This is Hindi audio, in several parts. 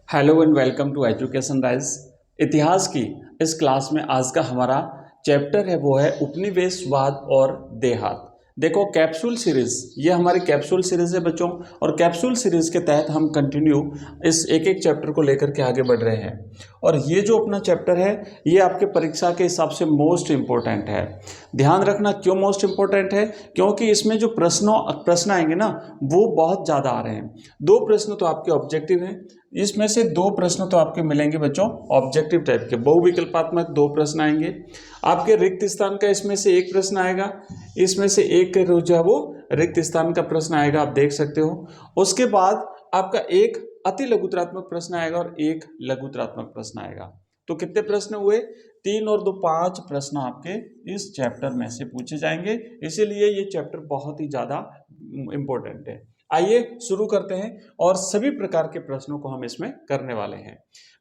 Hello and welcome to Education Rise. इतिहास की इस क्लास में आज का हमारा चैप्टर है वो है उपनिवेशवाद और देहात। देखो कैप्सूल सीरीज, ये हमारी कैप्सूल सीरीज है बच्चों, और कैप्सूल सीरीज के तहत हम कंटिन्यू इस एक एक चैप्टर को लेकर के आगे बढ़ रहे हैं। और ये जो अपना चैप्टर है ये आपके परीक्षा के हिसाब से मोस्ट इम्पोर्टेंट है। ध्यान रखना क्यों मोस्ट इम्पोर्टेंट है, क्योंकि इसमें जो प्रश्न आएंगे ना वो बहुत ज़्यादा आ रहे हैं। दो प्रश्न तो आपके ऑब्जेक्टिव हैं, इसमें से दो प्रश्न तो आपके मिलेंगे बच्चों ऑब्जेक्टिव टाइप के, बहुविकल्पात्मक दो प्रश्न आएंगे। आपके रिक्त स्थान का इसमें से एक प्रश्न आएगा, इसमें से एक जो है वो रिक्त स्थान का प्रश्न आएगा, आप देख सकते हो। उसके बाद आपका एक अति लघुतरात्मक प्रश्न आएगा और एक लघुतरात्मक प्रश्न आएगा। तो कितने प्रश्न हुए? 3 और 2 5 प्रश्न आपके इस चैप्टर में से पूछे जाएंगे, इसीलिए ये चैप्टर बहुत ही ज्यादा इंपॉर्टेंट है। आइए शुरू करते हैं और सभी प्रकार के प्रश्नों को हम इसमें करने वाले हैं।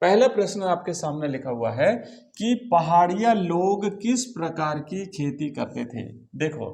पहला प्रश्न आपके सामने लिखा हुआ है कि पहाड़िया लोग किस प्रकार की खेती करते थे। देखो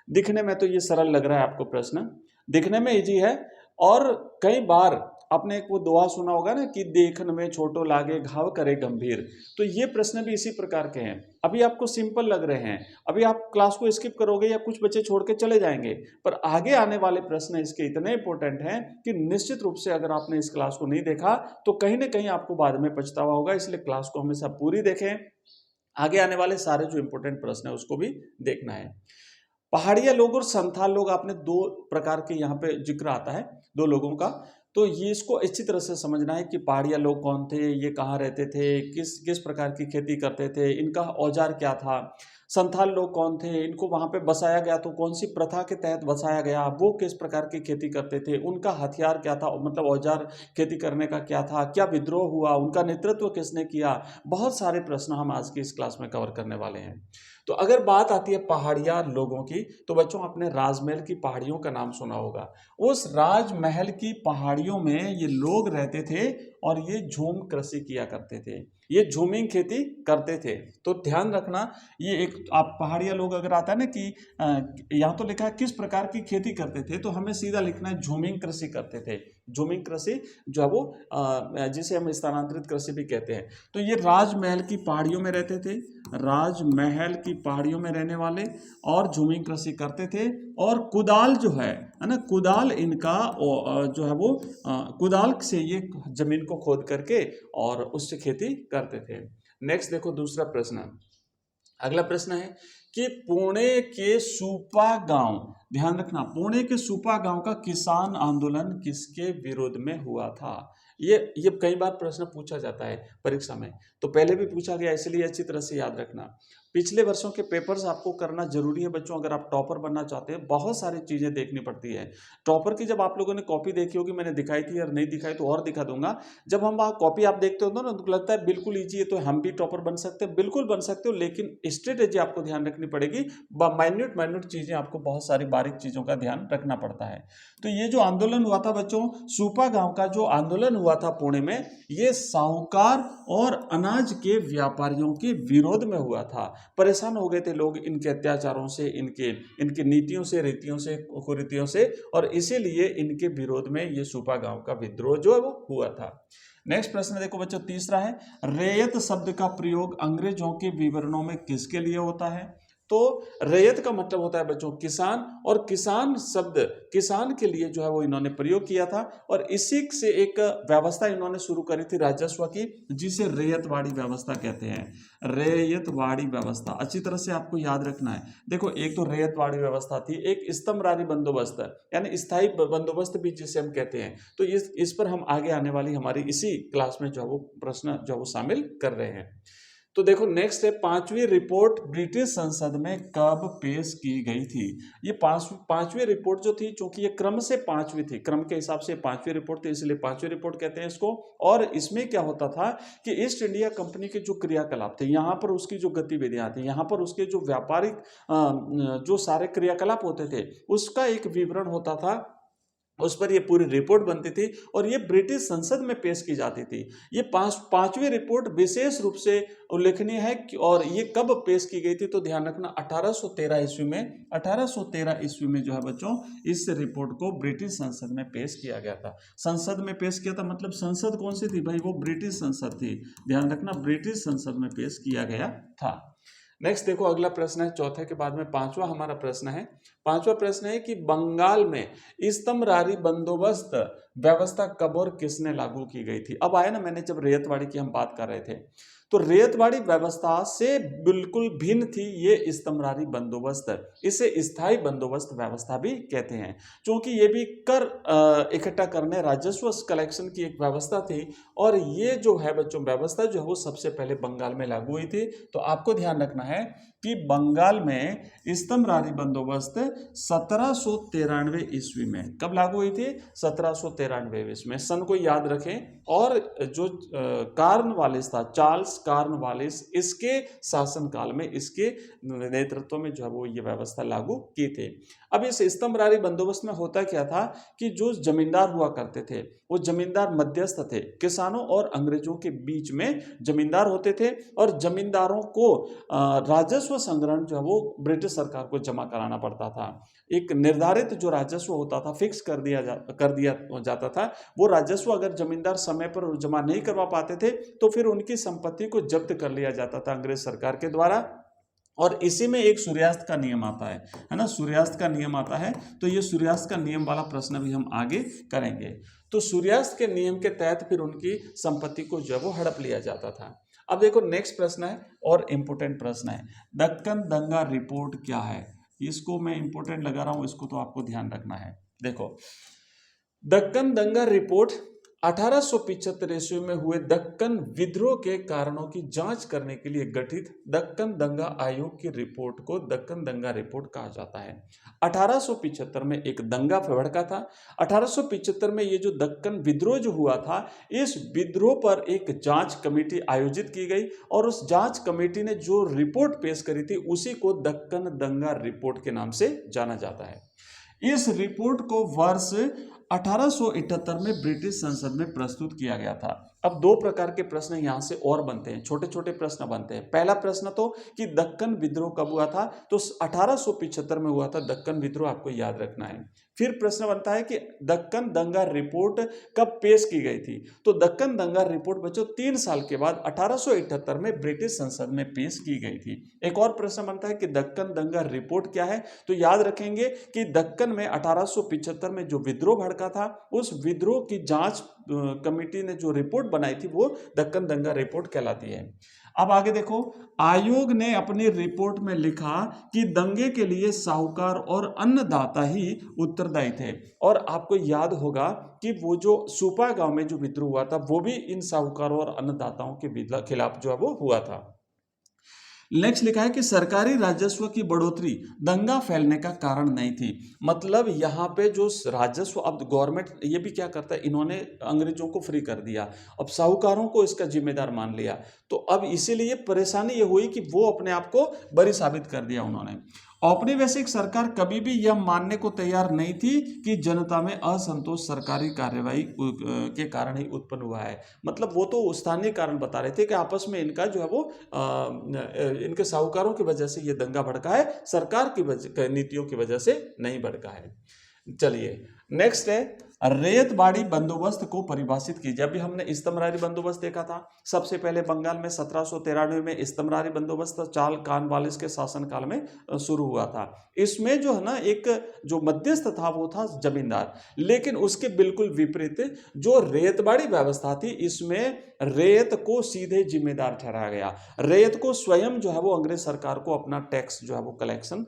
दिखने में तो ये सरल लग रहा है आपको, प्रश्न दिखने में इजी है, और कई बार आपने एक वो दोहा सुना होगा ना कि देखन में छोटो लागे घाव करे गंभीर। तो ये प्रश्न भी इसी प्रकार के हैं। अभी आपको सिंपल लग रहे हैं, अभी आप क्लास को स्किप करोगे या कुछ बच्चे छोड़ के चले जाएंगे, पर आगे आने वाले प्रश्न इसके इतने इंपॉर्टेंट हैं कि निश्चित रूप से अगर आपने इस क्लास को नहीं देखा तो कहीं ना कहीं आपको बाद में पछतावा होगा। इसलिए क्लास को हमेशा पूरी देखें, आगे आने वाले सारे जो इंपॉर्टेंट प्रश्न है उसको भी देखना है। पहाड़िया लोग और संथाल लोग, आपने दो प्रकार के यहाँ पे जिक्र आता है दो लोगों का, तो ये इसको अच्छी तरह से समझना है कि पहाड़िया लोग कौन थे, ये कहाँ रहते थे, किस किस प्रकार की खेती करते थे, इनका औजार क्या था। संथाल लोग कौन थे, इनको वहां पे बसाया गया तो कौन सी प्रथा के तहत बसाया गया, वो किस प्रकार की खेती करते थे, उनका हथियार क्या था, मतलब औजार खेती करने का क्या था, क्या विद्रोह हुआ, उनका नेतृत्व किसने किया। बहुत सारे प्रश्न हम आज की इस क्लास में कवर करने वाले हैं। तो अगर बात आती है पहाड़िया लोगों की, तो बच्चों आपने राजमहल की पहाड़ियों का नाम सुना होगा। उस राजमहल की पहाड़ियों में ये लोग रहते थे और ये झूम कृषि किया करते थे, ये झूमिंग खेती करते थे। तो ध्यान रखना, ये एक आप पहाड़िया लोग अगर आता है ना कि यहाँ तो लिखा है किस प्रकार की खेती करते थे, तो हमें सीधा लिखना है झूमिंग कृषि करते थे। झूमिंग कृषि जो है वो जिसे हम स्थानांतरित कृषि भी कहते हैं। तो ये राजमहल की पहाड़ियों में रहते थे, राजमहल की पहाड़ियों में रहने वाले, और झूमिंग कृषि करते थे। और कुदाल जो है ना, कुदाल इनका जो है वो कुदाल से ये जमीन को खोद करके और उससे खेती करते थे। नेक्स्ट देखो दूसरा प्रश्न, अगला प्रश्न है कि पुणे के सुपा गांव, ध्यान रखना, पुणे के सुपा गांव का किसान आंदोलन किसके विरोध में हुआ था। ये कई बार प्रश्न पूछा जाता है परीक्षा में, तो पहले भी पूछा गया, इसलिए अच्छी तरह से याद रखना। पिछले वर्षों के पेपर्स आपको करना जरूरी है बच्चों, अगर आप टॉपर बनना चाहते हैं। बहुत सारी चीजें देखनी पड़ती है। टॉपर की जब आप लोगों ने कॉपी देखी होगी, मैंने दिखाई थी, और नहीं दिखाई तो और दिखा दूंगा। जब हम वहाँ कॉपी आप देखते हो ना तो लगता है बिल्कुल ईजी है, तो हम भी टॉपर बन सकते हैं। बिल्कुल बन सकते हो, लेकिन स्ट्रेटेजी आपको ध्यान रखनी पड़ेगी। माइन्यूट माइन्यूट चीजें, आपको बहुत सारी बारीक चीजों का ध्यान रखना पड़ता है। तो ये जो आंदोलन हुआ था बच्चों, सुपा गांव का जो आंदोलन हुआ था पुणे में, ये साहूकार और अनाज के व्यापारियों के विरोध में हुआ था। परेशान हो गए थे लोग इनके अत्याचारों से, इनके नीतियों से, रीतियों से, कुरीतियों से, और इसीलिए इनके विरोध में ये सुपा गांव का विद्रोह जो है वो हुआ था। नेक्स्ट प्रश्न देखो बच्चों, तीसरा है, रैयत शब्द का प्रयोग अंग्रेजों के विवरणों में किसके लिए होता है। तो रैयत का मतलब होता है बच्चों किसान, और किसान शब्द किसान के लिए जो है वो इन्होंने प्रयोग किया था, और इसी से एक व्यवस्था इन्होंने शुरू करी थी राजस्व की, जिसे रैयतवाड़ी व्यवस्था कहते हैं। रैयतवाड़ी व्यवस्था अच्छी तरह से आपको याद रखना है। देखो एक तो रैयतवाड़ी व्यवस्था थी, एक स्तंभरारी बंदोबस्त यानी स्थायी बंदोबस्त भी जिसे हम कहते हैं। तो इस पर हम आगे आने वाली हमारी इसी क्लास में जो है वो प्रश्न जो है वो शामिल कर रहे हैं। तो देखो नेक्स्ट है, पांचवी रिपोर्ट ब्रिटिश संसद में कब पेश की गई थी। ये पांचवी रिपोर्ट जो थी, चूंकि ये क्रम से पांचवी थी, क्रम के हिसाब से पांचवी रिपोर्ट थी, इसलिए पांचवी रिपोर्ट कहते हैं इसको। और इसमें क्या होता था कि ईस्ट इंडिया कंपनी के जो क्रियाकलाप थे, यहाँ पर उसकी जो गतिविधियां थी, यहाँ पर उसके जो व्यापारिक जो सारे क्रियाकलाप होते थे, उसका एक विवरण होता था उस पर ये पूरी रिपोर्ट बनती थी और ये ब्रिटिश संसद में पेश की जाती थी। ये पांचवी रिपोर्ट विशेष रूप से उल्लेखनीय है और ये कब पेश की गई थी, तो ध्यान रखना 1813 ईस्वी में। 1813 ईस्वी में जो है बच्चों, इस रिपोर्ट को ब्रिटिश संसद में पेश किया गया था। संसद में पेश किया था मतलब संसद कौन सी थी भाई, वो ब्रिटिश संसद थी। ध्यान रखना, ब्रिटिश संसद में पेश किया गया था। नेक्स्ट देखो, अगला प्रश्न है, चौथे के बाद में पांचवा हमारा प्रश्न है। पांचवा प्रश्न है कि बंगाल में स्तंभरारी बंदोबस्त व्यवस्था कब और किसने लागू की गई थी। अब आया ना, मैंने जब रेतवाड़ी की हम बात कर रहे थे, तो रेतवाड़ी व्यवस्था से बिल्कुल भिन्न थी ये स्तंभरारी बंदोबस्त। इसे स्थायी बंदोबस्त व्यवस्था भी कहते हैं, क्योंकि ये भी कर इकट्ठा करने, राजस्व कलेक्शन की एक व्यवस्था थी। और ये जो है बच्चों व्यवस्था जो है वो सबसे पहले बंगाल में लागू हुई थी। तो आपको ध्यान रखना है कि बंगाल में स्तंभरारी बंदोबस्त 1793 ईस्वी में कब लागू हुई थी, 1793 ईस्वी में। सन को याद रखें। और जो कॉर्नवालिस था, चार्ल्स कॉर्नवालिस, इसके शासनकाल में, इसके नेतृत्व में जो है वो ये व्यवस्था लागू की थी। अब इस स्तंभरारी बंदोबस्त में होता क्या था कि जो जमींदार हुआ करते थे वो जमींदार मध्यस्थ थे, किसानों और अंग्रेजों के बीच में जमींदार होते थे। और जमींदारों को राजस्व संग्रहण जो है वो ब्रिटिश सरकार को जमा कराना पड़ता था। एक निर्धारित जो राजस्व होता था, फिक्स कर दिया जाता था। वो राजस्व अगर जमींदार समय पर जमा नहीं करवा पाते थे तो फिर उनकी संपत्ति को जब्त कर लिया जाता था अंग्रेज सरकार के द्वारा। और इसी में एक सूर्यास्त का नियम आता है ना, सूर्यास्त का नियम आता है। तो ये सूर्यास्त का नियम वाला प्रश्न भी हम आगे करेंगे। तो सूर्यास्त के नियम के तहत फिर उनकी संपत्ति को जो है वो हड़प लिया जाता था। अब देखो नेक्स्ट प्रश्न है और इंपोर्टेंट प्रश्न है, दक्कन दंगा रिपोर्ट क्या है। इसको मैं इंपोर्टेंट लगा रहा हूं, इसको तो आपको ध्यान रखना है। देखो, दक्कन दंगा रिपोर्ट 1875 ईस्वी में हुए दक्कन विद्रोह के कारणों की जांच करने के लिए गठित दक्कन दंगा आयोग की रिपोर्ट को दक्कन दंगा रिपोर्ट कहा जाता है। 1875 में एक दंगा भड़का था। 1875 में ये जो दक्कन विद्रोह जो हुआ था, इस विद्रोह पर एक जांच कमेटी आयोजित की गई और उस जांच कमेटी ने जो रिपोर्ट पेश करी थी उसी को दक्कन दंगा रिपोर्ट के नाम से जाना जाता है। इस रिपोर्ट को वर्ष 1878 में ब्रिटिश संसद में प्रस्तुत किया गया था। अब दो प्रकार के प्रश्न यहां से और बनते हैं, छोटे छोटे प्रश्न बनते हैं। पहला प्रश्न तो कि दक्कन विद्रोह कब हुआ था, तो 1875 में हुआ था दक्कन विद्रोह, आपको याद रखना है। फिर प्रश्न बनता है कि दक्कन दंगा रिपोर्ट कब पेश की गई थी, तो दक्कन दंगा रिपोर्ट बच्चों 3 साल के बाद 1878 में ब्रिटिश संसद में पेश की गई थी। एक और प्रश्न बनता है कि दक्कन दंगा रिपोर्ट क्या है, तो याद रखेंगे कि दक्कन में 1875 में जो विद्रोह भड़का था, उस विद्रोह की जांच कमेटी ने जो रिपोर्ट बनाई थी वो दक्कन दंगा रिपोर्ट कहलाती है। अब आगे देखो, आयोग ने अपनी रिपोर्ट में लिखा कि दंगे के लिए साहूकार और अन्नदाता ही उत्तरदायी थे। और आपको याद होगा कि वो जो सुपा गांव में जो विद्रोह हुआ था वो भी इन साहूकारों और अन्नदाताओं के खिलाफ जो है वो हुआ था। नेक्स्ट लिखा है कि सरकारी राजस्व की बढ़ोतरी दंगा फैलने का कारण नहीं थी। मतलब यहाँ पे जो राजस्व, अब गवर्नमेंट ये भी क्या करता है, इन्होंने अंग्रेजों को फ्री कर दिया, अब साहूकारों को इसका जिम्मेदार मान लिया। तो अब इसीलिए परेशानी ये हुई कि वो अपने आप को बरी साबित कर दिया उन्होंने। औपनिवेशिक सरकार कभी भी यह मानने को तैयार नहीं थी कि जनता में असंतोष सरकारी कार्यवाही के कारण ही उत्पन्न हुआ है। मतलब वो तो स्थानीय कारण बता रहे थे कि आपस में इनका जो है वो इनके साहूकारों की वजह से ये दंगा भड़का है, सरकार की नीतियों की वजह से नहीं भड़का है। चलिए नेक्स्ट है, रेतवाड़ी बंदोबस्त को परिभाषित कीजिए। अभी हमने स्तंभरारी बंदोबस्त देखा था, सबसे पहले बंगाल में 1793 में स्तंभरारी बंदोबस्त चार्ल्स कॉर्नवालिस के शासनकाल में शुरू हुआ था। इसमें जो है ना एक जो मध्यस्थ था वो था जमींदार, लेकिन उसके बिल्कुल विपरीत जो रेतवाड़ी व्यवस्था थी, इसमें रेत को सीधे जिम्मेदार ठहराया गया। रेत को स्वयं जो है वो अंग्रेज सरकार को अपना टैक्स जो है वो कलेक्शन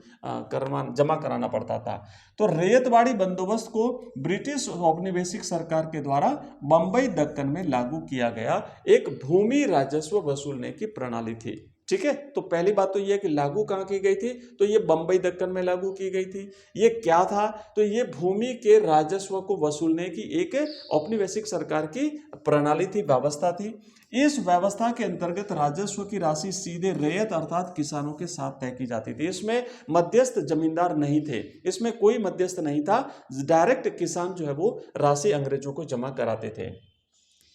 जमा कराना पड़ता था। तो रेतवाड़ी बंदोबस्त को ब्रिटिश औपनिवेशिक सरकार के द्वारा बंबई दक्कन में लागू किया गया एक भूमि राजस्व वसूलने की प्रणाली थी। ठीक है। तो पहली बात तो ये है कि लागू कहाँ की गई थी, तो ये बंबई दक्कन में लागू की गई थी। ये क्या था, तो ये भूमि के राजस्व को वसूलने की एक औपनिवेशिक सरकार की प्रणाली थी, व्यवस्था थी। इस व्यवस्था के अंतर्गत राजस्व की राशि सीधे रैयत अर्थात किसानों के साथ तय की जाती थी। इसमें मध्यस्थ जमींदार नहीं थे, इसमें कोई मध्यस्थ नहीं था, डायरेक्ट किसान जो है वो राशि अंग्रेजों को जमा कराते थे।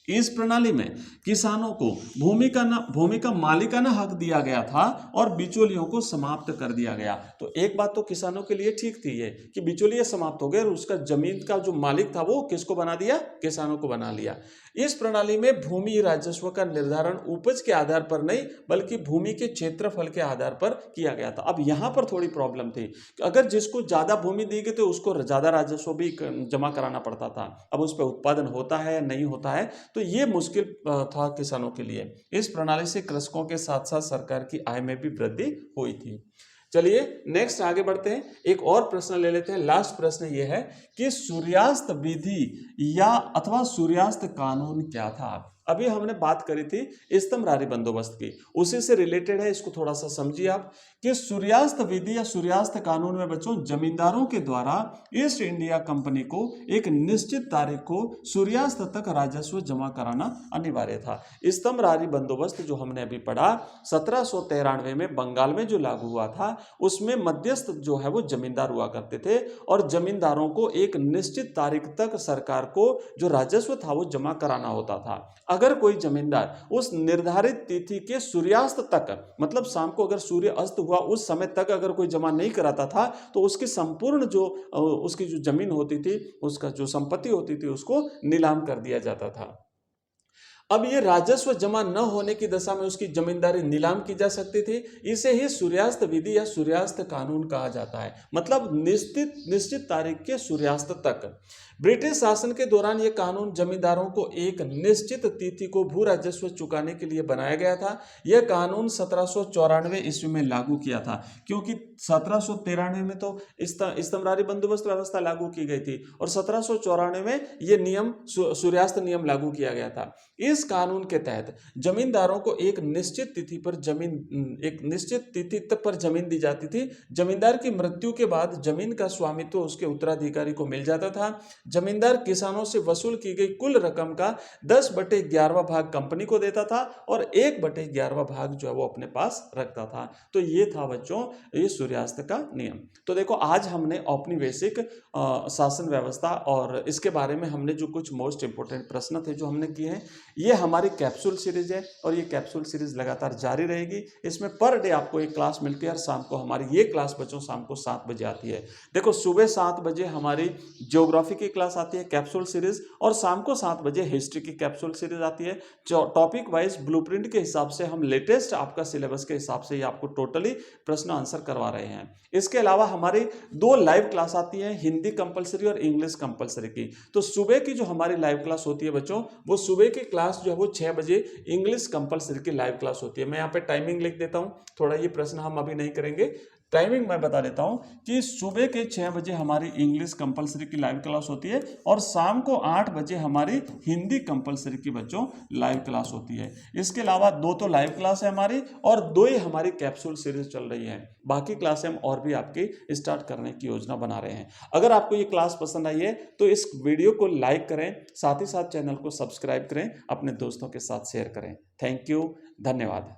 इस प्रणाली में किसानों को भूमि का मालिकाना हक दिया गया था और बिचौलियों को समाप्त कर दिया गया। तो एक बात तो किसानों के लिए ठीक थी ये कि बिचौलिए समाप्त हो गए और उसका जमीन का जो मालिक था वो किसको बना दिया, किसानों को बना लिया। इस प्रणाली में भूमि राजस्व का निर्धारण उपज के आधार पर नहीं बल्कि भूमि के क्षेत्रफल के आधार पर किया गया था। अब यहां पर थोड़ी प्रॉब्लम थी, अगर जिसको ज्यादा भूमि दी गई तो उसको ज्यादा राजस्व भी जमा कराना पड़ता था। अब उस पर उत्पादन होता है या नहीं होता है, तो ये मुश्किल था किसानों के लिए। इस प्रणाली से कृषकों के साथ साथ सरकार की आय में भी वृद्धि हुई थी। चलिए नेक्स्ट आगे बढ़ते हैं, एक और प्रश्न ले लेते हैं। लास्ट प्रश्न ये है कि सूर्यास्त विधि या अथवा सूर्यास्त कानून क्या था। अभी हमने बात करी थी स्तंभरारी बंदोबस्त की, उसी से रिलेटेड है, इसको थोड़ा सा समझिए आप कि सूर्यास्त विधि या सूर्यास्त कानून में बच्चों जमींदारों के द्वारा ईस्ट इंडिया कंपनी को एक निश्चित तारीख को सूर्यास्त तक राजस्व जमा कराना अनिवार्य था। स्तंभरारी बंदोबस्त जो हमने अभी पढ़ा 1793 में बंगाल में जो लागू हुआ था, उसमें मध्यस्थ जो है वो जमींदार हुआ करते थे और जमींदारों को एक निश्चित तारीख तक सरकार को जो राजस्व था वो जमा कराना होता था। अगर कोई जमींदार उस निर्धारित तिथि के सूर्यास्त तक, मतलब शाम को अगर सूर्य अस्त हुआ उस समय तक अगर कोई जमा नहीं कराता था तो उसकी संपूर्ण जो उसकी जो जमीन होती थी, उसका जो संपत्ति होती थी, उसको नीलाम कर दिया जाता था। अब ये राजस्व जमा न होने की दशा में उसकी जमींदारी नीलाम की जा सकती थी। इसे ही सूर्यास्त विधि या सूर्यास्त कानून कहा जाता है, मतलब निश्चित तारीख के सूर्यास्त तक। ब्रिटिश शासन के दौरान यह कानून जमींदारों को एक निश्चित तिथि को भू राजस्व चुकाने के लिए बनाया गया था। यह कानून 1794 ईस्वी में लागू किया था, क्योंकि 1793 में तो स्तंभरारी बंदोबस्त व्यवस्था लागू की गई थी और 1794 में यह नियम सूर्यास्त नियम लागू किया गया था। इस कानून के तहत जमींदारों को एक निश्चित तिथि तक पर जमीन दी जाती थी। जमींदार की मृत्यु के बाद जमीन का स्वामित्व उसके उत्तराधिकारी को मिल जाता था। जमींदार किसानों से वसूल की गई कुल रकम का 10/11 भाग कंपनी को देता था और 1/11 भाग जो है वो अपने पास रखता था। तो ये था बच्चों ये सूर्यास्त का नियम। तो देखो आज हमने औपनिवेशिक शासन व्यवस्था और इसके बारे में हमने जो कुछ मोस्ट इंपोर्टेंट प्रश्न थे जो हमने किए हैं, ये हमारी कैप्सूल सीरीज है और ये कैप्सूल सीरीज लगातार जारी रहेगी। इसमें पर डे आपको एक क्लास मिलती है और शाम को हमारी ये क्लास बच्चों शाम को 7 बजे आती है। देखो सुबह 7 बजे हमारी ज्योग्राफी की क्लास आती है कैप्सूल सीरीज और शाम को 7 बजे हिस्ट्री की कैप्सूल सीरीज आती है। टॉपिक वाइज ब्लूप्रिंट के हिसाब से हम लेटेस्ट आपका सिलेबस के हिसाब से आपको टोटली प्रश्न आंसर करवा रहे हैं। इसके अलावा हमारी 2 लाइव क्लास आती है, हिंदी कंपलसरी और इंग्लिश कंपलसरी की। तो सुबह की जो हमारी लाइव क्लास होती है बच्चों, वो सुबह की क्लास जो है वो 6 बजे इंग्लिश कंपलसरी की लाइव क्लास होती है। मैं यहाँ पे टाइमिंग लिख देता हूँ, थोड़ा ये प्रश्न हम अभी नहीं करेंगे, टाइमिंग मैं बता देता हूं कि सुबह के 6 बजे हमारी इंग्लिश कंपलसरी की लाइव क्लास होती है और शाम को 8 बजे हमारी हिंदी कंपलसरी की बच्चों लाइव क्लास होती है। इसके अलावा 2 तो लाइव क्लास है हमारी और 2 ही हमारी कैप्सूल सीरीज चल रही है। बाकी क्लासें हम और भी आपकी स्टार्ट करने की योजना बना रहे हैं। अगर आपको ये क्लास पसंद आई है तो इस वीडियो को लाइक करें, साथ ही साथ चैनल को सब्सक्राइब करें, अपने दोस्तों के साथ शेयर करें। थैंक यू, धन्यवाद।